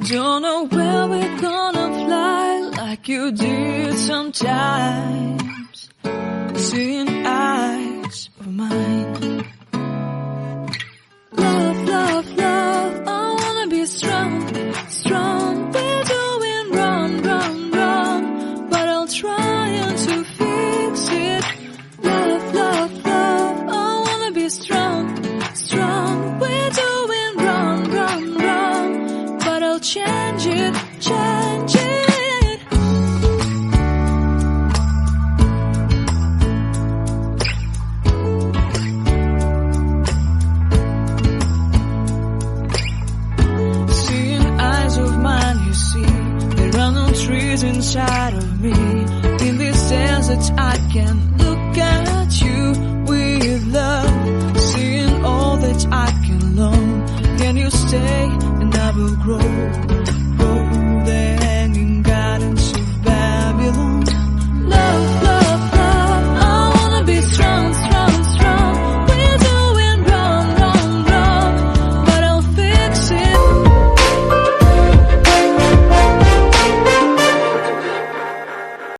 Don't know where we're gonna fly like you did sometimes. Seeing eyes of mine. Love, love, love, I wanna be strong, strong. We're doing wrong, wrong, wrong, but I'll try to fix it. Love, love, love, I wanna be strong, strong. We're doing wrong, wrong, wrong, but I'll change it, change it. Trees inside of me, in this desert I can